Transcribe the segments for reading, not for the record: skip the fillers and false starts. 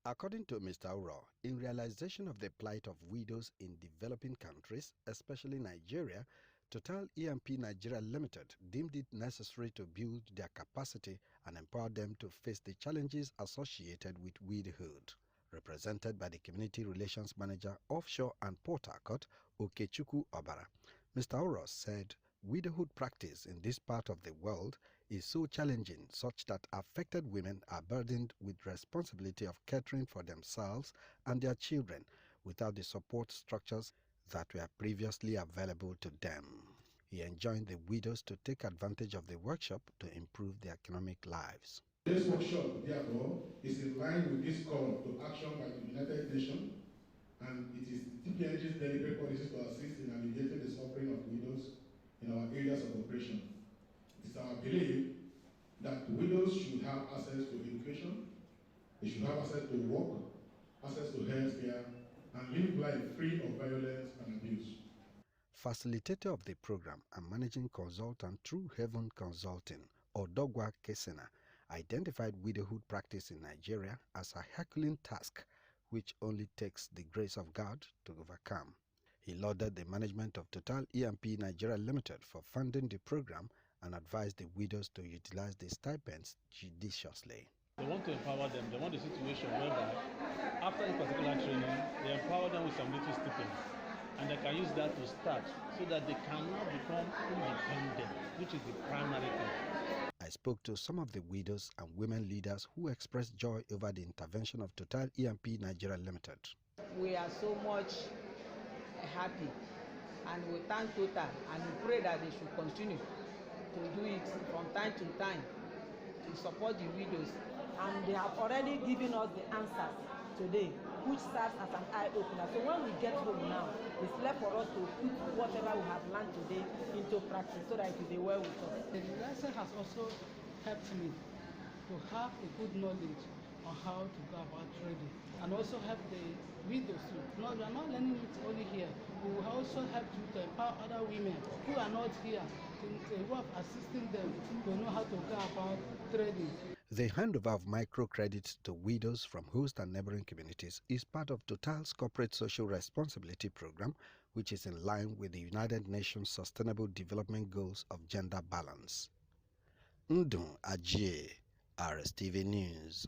According to Mr. Uro, in realization of the plight of widows in developing countries, especially Nigeria, Total E&P Nigeria Limited deemed it necessary to build their capacity and empower them to face the challenges associated with widowhood. Represented by the Community Relations Manager Offshore and Port Harcourt, Okechukwu Obara, Mr. Uro said widowhood practice in this part of the world is so challenging such that affected women are burdened with responsibility of catering for themselves and their children without the support structures that were previously available to them. He enjoined the widows to take advantage of the workshop to improve their economic lives. This workshop, therefore, is in line with this call to action by the United Nations, and it is TPNG's deliberate policies to assist in alleviating the suffering of widows in our areas of operation. It is our belief that widows should have access to education, they should have access to work, access to health care, and live life free of violence and abuse. Facilitator of the program and managing consultant through Heaven Consulting, Odogwa Kesena, identified widowhood practice in Nigeria as a Herculean task which only takes the grace of God to overcome. He lauded the management of Total E&P Nigeria Limited for funding the program and advised the widows to utilize the stipends judiciously. They want to empower them. They want a situation whereby after this particular training, they empower them with some little stipends, and they can use that to start so that they can now become independent, which is the primary thing. I spoke to some of the widows and women leaders who expressed joy over the intervention of Total E&P Nigeria Limited. We are so much happy and we thank Total and we pray that they should continue to do it from time to time to support the widows. And they have already given us the answers today, which serves as an eye-opener. So when we get home now, it's left for us to put whatever we have learned today into practice so that it will be well with us. The lesson has also helped me to have a good knowledge on how to go about trading, and also help the widows too. No, we are not learning it only here. We will also help to empower other women who are not here, to work assisting them to know how to go about trading. The handover of microcredits to widows from host and neighboring communities is part of Total's Corporate Social Responsibility program, which is in line with the United Nations Sustainable Development Goals of gender balance. Ndun Ajie, RSTV News.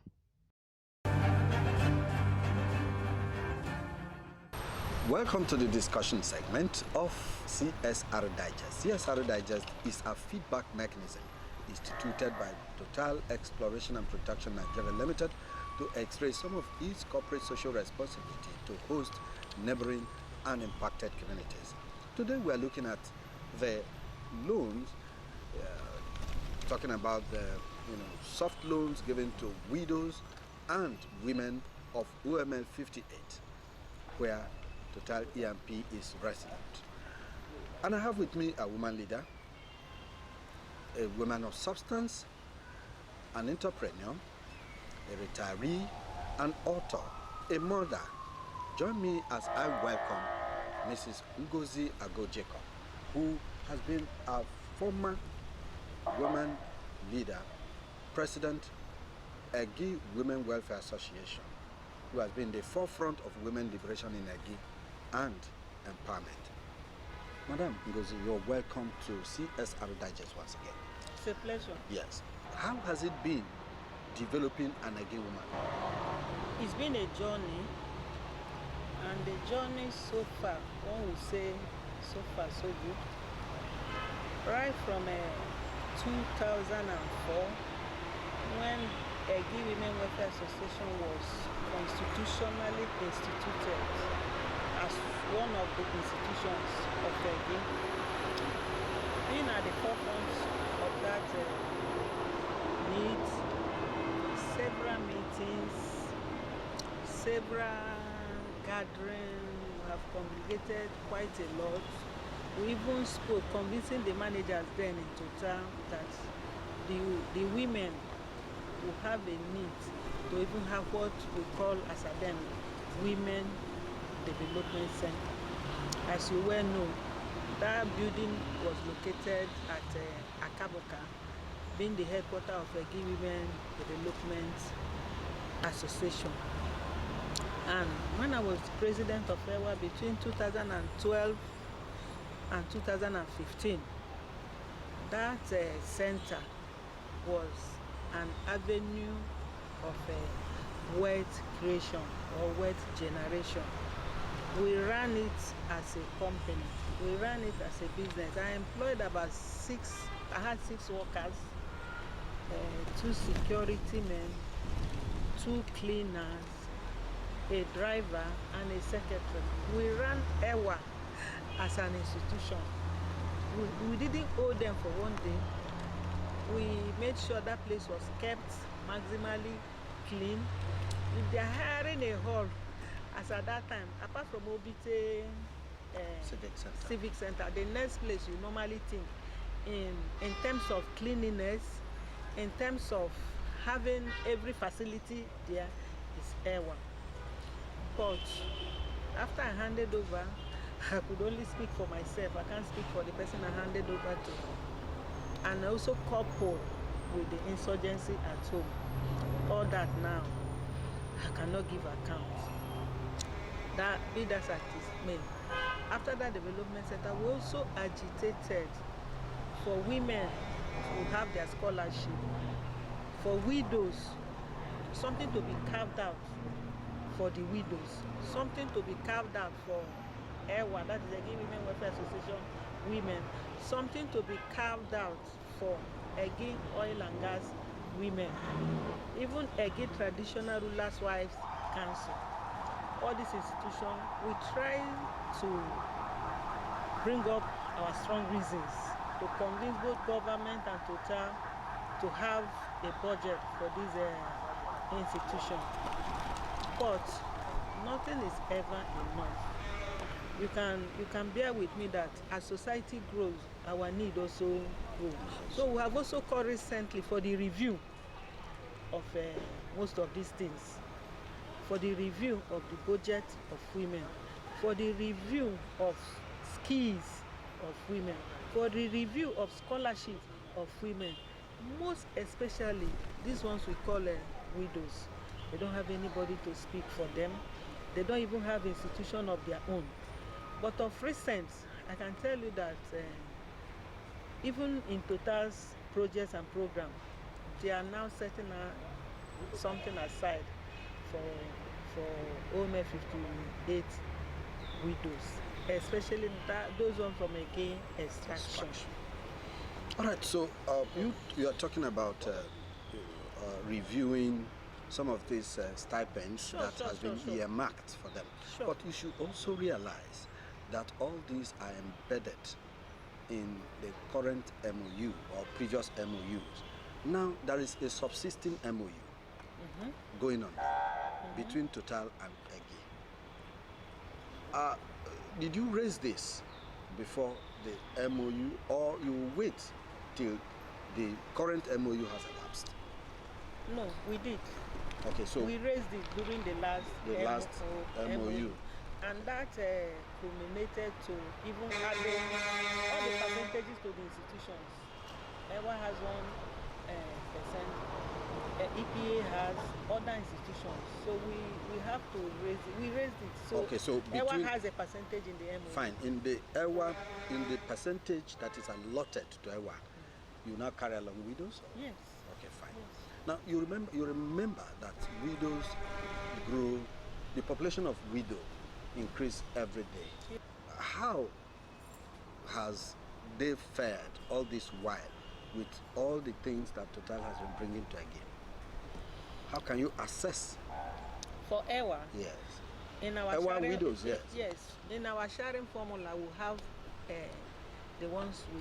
Welcome to the discussion segment of CSR Digest. CSR Digest is a feedback mechanism instituted by Total Exploration and Production Nigeria Limited to x-ray some of its corporate social responsibility to host neighboring and impacted communities. Today we are looking at the loans, talking about the soft loans given to widows and women of UML 58, where Total E&P is resident. And I have with me a woman leader, a woman of substance, an entrepreneur, a retiree, an author, a mother. Join me as I welcome Mrs. Ngozi Agoh Jacob, who has been a former woman leader, president, Egi Women Welfare Association, who has been the forefront of women liberation in Egi and empowerment. Madam Ngozi, you're welcome to CSR Digest once again. It's a pleasure. Yes. How has it been developing an Egi woman? It's been a journey, and the journey so far, one would say, so far so good. Right from 2004, when Egi Women Welfare Association was constitutionally instituted as one of the institutions of Egi, being at the forefront of that need, several meetings, several gatherings, we have congregated quite a lot. We even spoke, convincing the managers then in Total that the women will have a need to even have what we call as a then Women Development Center. As you well know, that building was located at Akaboka, being the headquarters of Egi Women Development Association. And when I was president of EWA between 2012 and 2015, that center was an avenue of wealth creation or wealth generation. We ran it as a company. We ran it as a business. I employed about I had 6 workers, 2 security men, 2 cleaners, a driver, and a secretary. We ran EWA as an institution. We didn't owe them for one day. We made sure that place was kept maximally clean. If they are hiring a hall, as at that time, apart from Obite Civic Center, the next place you normally think in terms of cleanliness, in terms of having every facility there is EWA. But after I handed over, I could only speak for myself. I can't speak for the person I handed over to. And also coupled with the insurgency at home. All that now, I cannot give account. That be that as it may. After that development center, we also agitated for women to have their scholarship, for widows, something to be carved out for the widows, something to be carved out for EWA, that is the Again Women Welfare Association women, something to be carved out for Again Oil and Gas women, even Again Traditional Rulers Wives Council. All these institutions, we try to bring up our strong reasons to convince both government and Total to have a budget for these institutions. But nothing is ever enough. You can bear with me that as society grows, our need also grows. So we have also called recently for the review of most of these things, for the review of the budget of women, for the review of skills of women, for the review of scholarship of women, most especially these ones we call widows. They don't have anybody to speak for them. They don't even have institution of their own. But of recent, I can tell you that even in Total's projects and programs, they are now setting something aside for OME 58 widows, especially those ones from again extraction. All right, so you are talking about reviewing some of these stipends that has been earmarked for them. Sure. But you should also realize that all these are embedded in the current MOU or previous MOUs. Now there is a subsisting MOU going on between Total and Egi. Did you raise this before the MOU, or you wait till the current MOU has elapsed? No, we did. Okay, so we raised it during the last MOU. And that culminated to even adding all the percentages to the institutions. EWA has 1%, EPA has other institutions. So we have to raise it. We raised it. So, okay, so EWA has a percentage in the MOU. Fine. In the EWA, in the percentage that is allotted to EWA, you now carry along widows? Or? Yes. Okay, fine. Yes. Now you remember that widows grew, the population of widow increased every day. How has they fared all this while with all the things that Total has been bringing to Again? How can you assess? For EWA? Yes. In our EWA sharing, widows, yes. Yes. In our sharing formula, we have the ones we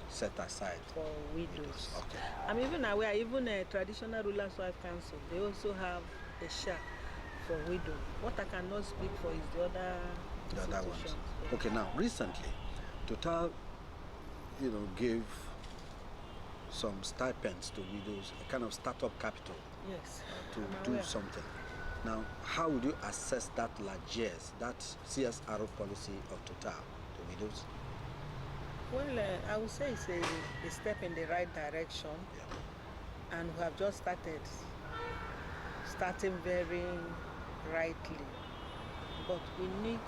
set aside for widows. Okay. I'm even aware, even a Traditional Rulers Wife Council, they also have a share for widow. What I cannot speak for is the other ones. Okay, now recently, Total, gave some stipends to widows, a kind of startup capital. Yes. To do something. Now, how would you assess that largesse, that CSR policy of Total to widows? Well, I would say it's a step in the right direction, and we have just starting very rightly. But we need,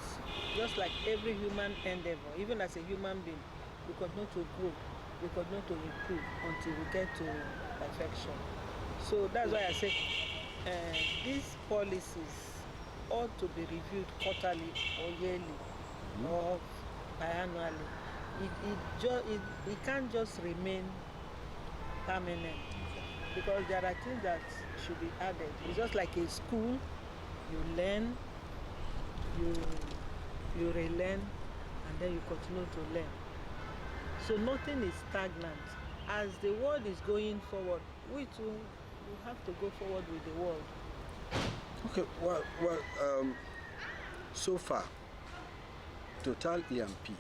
just like every human endeavor, even as a human being, we continue to grow, we continue to improve until we get to perfection. So that's why I say these policies ought to be reviewed quarterly or yearly or biannually. It can't just remain permanent, because there are things that should be added. It's just like a school, you learn, you relearn, and then you continue to learn. So nothing is stagnant. As the world is going forward, we too will have to go forward with the world. Okay, so far, Total EMP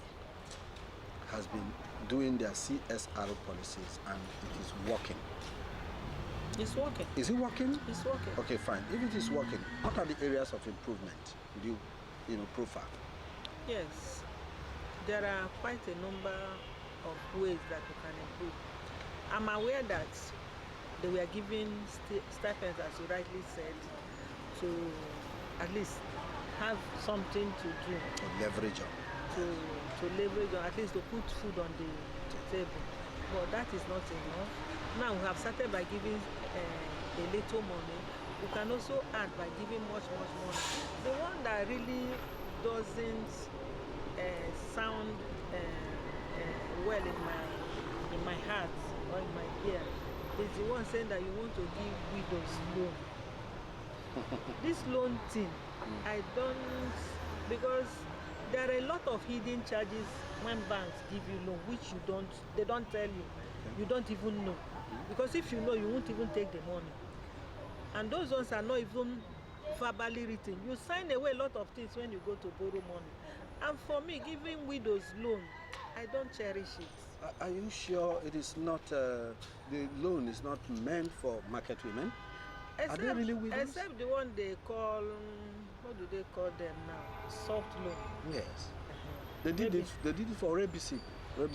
has been doing their CSR policies and it is working. It's working. Is it working? It's working. Okay, fine. If it is working, what are the areas of improvement would you profile? Yes, there are quite a number of ways that we can improve. I'm aware that they were giving stipends, as you rightly said, to at least have something to do. Leverage on. To leverage on, at least to put food on the table. But that is not enough. Now we have started by giving a little money. We can also add by giving much money. The one that really doesn't sound well in my heart or in my ear is the one saying that you want to give widows loan. This loan thing, I don't, because there are a lot of hidden charges when banks give you loan, which they don't tell you. You don't even know. Because if you know, you won't even take the money. And those ones are not even verbally written. You sign away a lot of things when you go to borrow money. And for me, giving widows loan, I don't cherish it. Are you sure it is not, the loan is not meant for market women? Are they really widows? Except the one they call, what do they call them now? Soft loan. Yes. They did it for RBC people.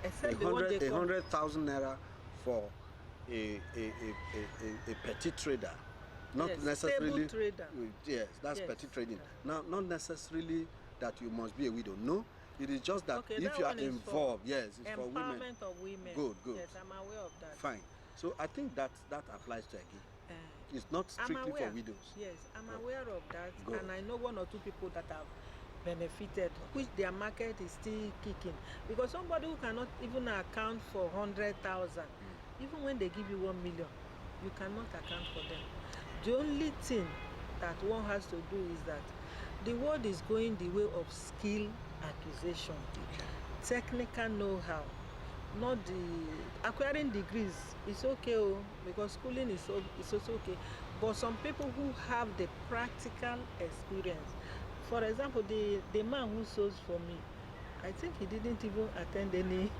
Except the one they call 100,000 naira for a petty trader. Not necessarily trader. Yes, that's petty trading. Now, not necessarily that you must be a widow. No, it is just that if you are involved, yes, it's for women. Empowerment of women. Good. Yes, I'm aware of that. Fine. So I think that applies to Agi. It's not strictly for widows. Yes, I'm aware of that. Good. And I know one or two people that have benefited, which their market is still kicking. Because somebody who cannot even account for 100,000, even when they give you 1 million, you cannot account for them. The only thing that one has to do is that the world is going the way of skill acquisition, technical know-how, not the acquiring degrees. It's okay, because schooling is also okay. But some people who have the practical experience, for example, the man who sews for me, I think he didn't even attend any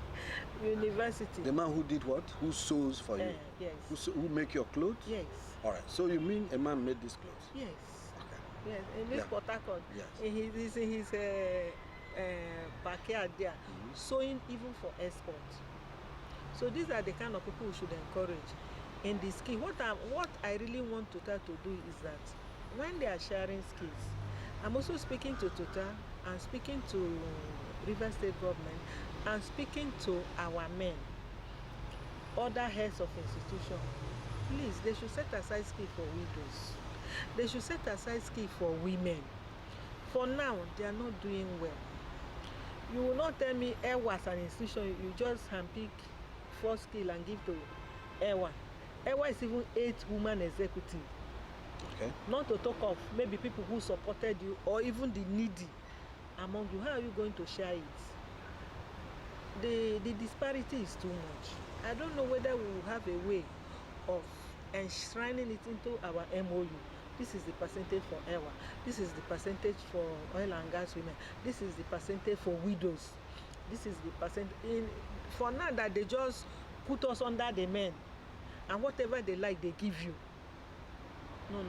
university. The man who did what? Who sews for you? Yes. Who make your clothes? Yes. All right. So you mean a man made these clothes? Yes. Okay. Yes. In this Port Harcourt. Yes. He's in his backyard there, sewing even for export. So these are the kind of people we should encourage in the skill. What I really want Total to do is that when they are sharing skills, I'm also speaking to Total and speaking to River State government and speaking to our men, other heads of institutions. Please, they should set aside skill for widows. They should set aside skill for women. For now, they are not doing well. You will not tell me EWA as an institution, you just handpick 4 skill and give to EWA. EWA is even 8 women executive. Okay. Not to talk of maybe people who supported you or even the needy among you. How are you going to share it? The disparity is too much. I don't know whether we will have a way of enshrining it into our MOU. This is the percentage for EWA. This is the percentage for oil and gas women. This is the percentage for widows. This is the percentage. For now that they just put us under the men, and whatever they like, they give you. No.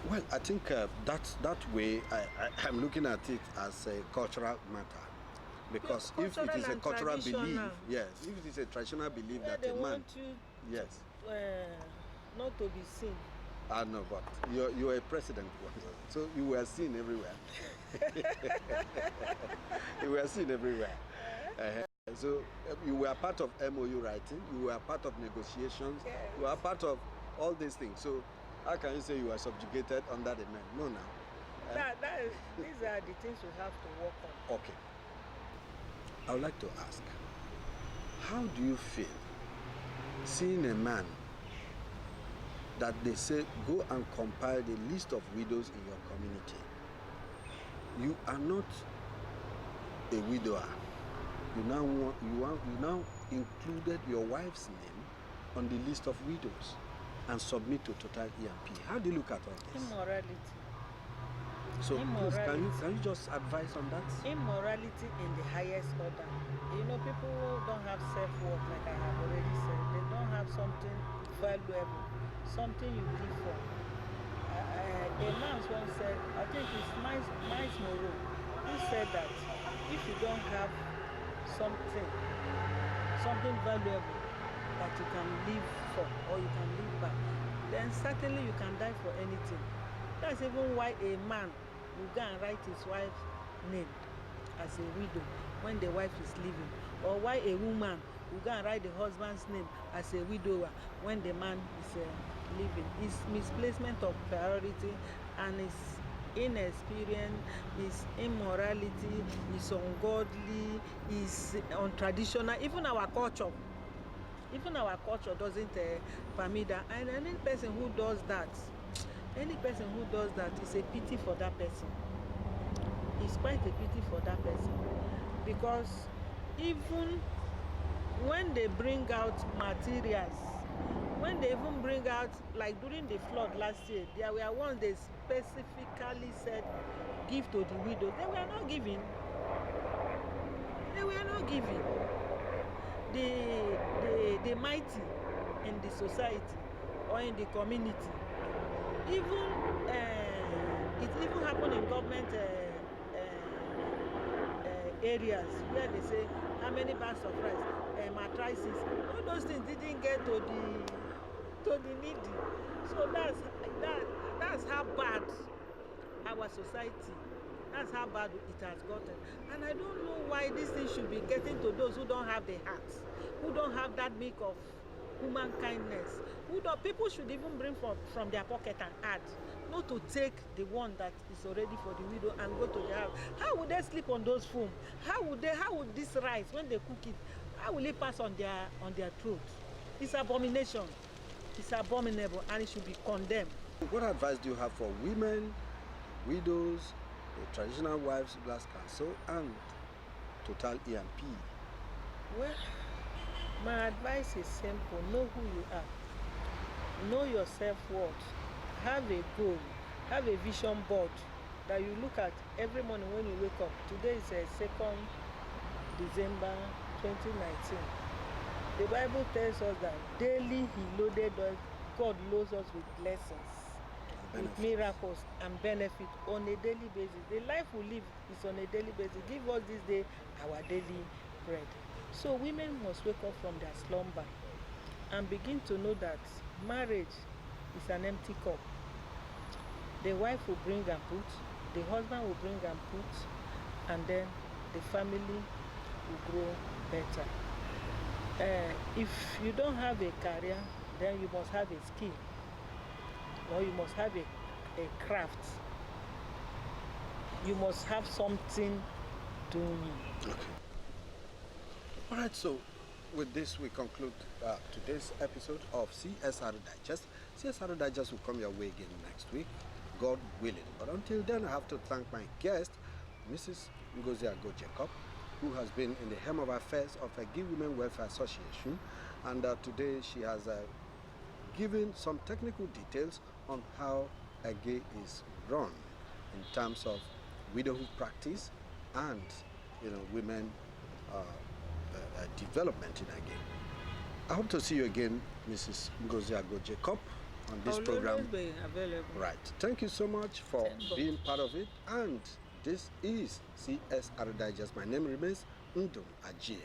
Well, I think that way, I'm looking at it as a cultural matter. Because if it is a cultural belief, yes, if it is a traditional belief that they a man, want you yes, not to be seen. I know, but you're a president, so you were seen everywhere. You were seen everywhere. So you were part of MOU writing, you were part of negotiations, Yes. you were part of all these things. So how can you say you were subjugated under the men? No, now. These are the things we have to work on. Okay. I would like to ask, how do you feel seeing a man that they say go and compile the list of widows in your community? You are not a widower. You now included your wife's name on the list of widows and submit to Total EMP. How do you look at all this? Immorality. So please, Immorality. can you just advise on that? Immorality in the highest order. You know, people don't have self-worth, like I have already said. They don't have something valuable, something you live for. A man once said, I think it's Miles Moreau, who said that if you don't have something valuable that you can live for or you can live by, then certainly you can die for anything. That's even why a man will go and write his wife's name as a widow when the wife is leaving, or why a woman will go and write the husband's name as a widower when the man is leaving. It's misplacement of priority, and it's inexperience, is immorality, is ungodly, is untraditional. Even our culture doesn't permit that. And any person who does that is a pity for that person. It's quite a pity for that person, because even when they bring out materials, when they even bring out, like during the flood last year, there were ones they specifically said give to the widows. They were not giving. The mighty in the society or in the community, even it even happened in government areas where they say how many bags of rice, mattresses, all those things didn't get to the needy. So that's how bad our society, that's how bad it has gotten. And I don't know why this thing should be getting to those who don't have the hearts, who don't have that milk of human kindness. People should even bring from their pocket and add, not to take the one that is already for the widow and go to the house. How would they sleep on those foam? How would this rice, when they cook it, how will it pass on their throat? It's abomination. It's abominable, and it should be condemned. What advice do you have for women, widows, the traditional wives, Blast Council, and Total EMP? Well, my advice is simple. Know who you are. Know your self-worth. Have a goal. Have a vision board that you look at every morning when you wake up. Today is 2nd December 2019. The Bible tells us that daily He loaded us, God loads us with blessings, with miracles and benefits on a daily basis. The life we live is on a daily basis. Give us this day our daily bread. So women must wake up from their slumber and begin to know that marriage is an empty cup. The wife will bring and put, the husband will bring and put, and then the family will grow better. If you don't have a career, then you must have a skill, or you must have a craft. You must have something doing. Okay. All right, so with this we conclude today's episode of CSR Digest. CSR Digest will come your way again next week, God willing. But until then, I have to thank my guest, Mrs. Ngozi Agoh Jacob, who has been in the helm of affairs of a Give Women Welfare Association, and today she has given some technical details on how Age is run in terms of widowhood practice and women development in Age. I hope to see you again, Mrs. Ngozi Agoh Jacob, on this program. Always be available. Right. Thank you so much for being part of it. And this is CSR Digest. My name remains Ndum Ajie.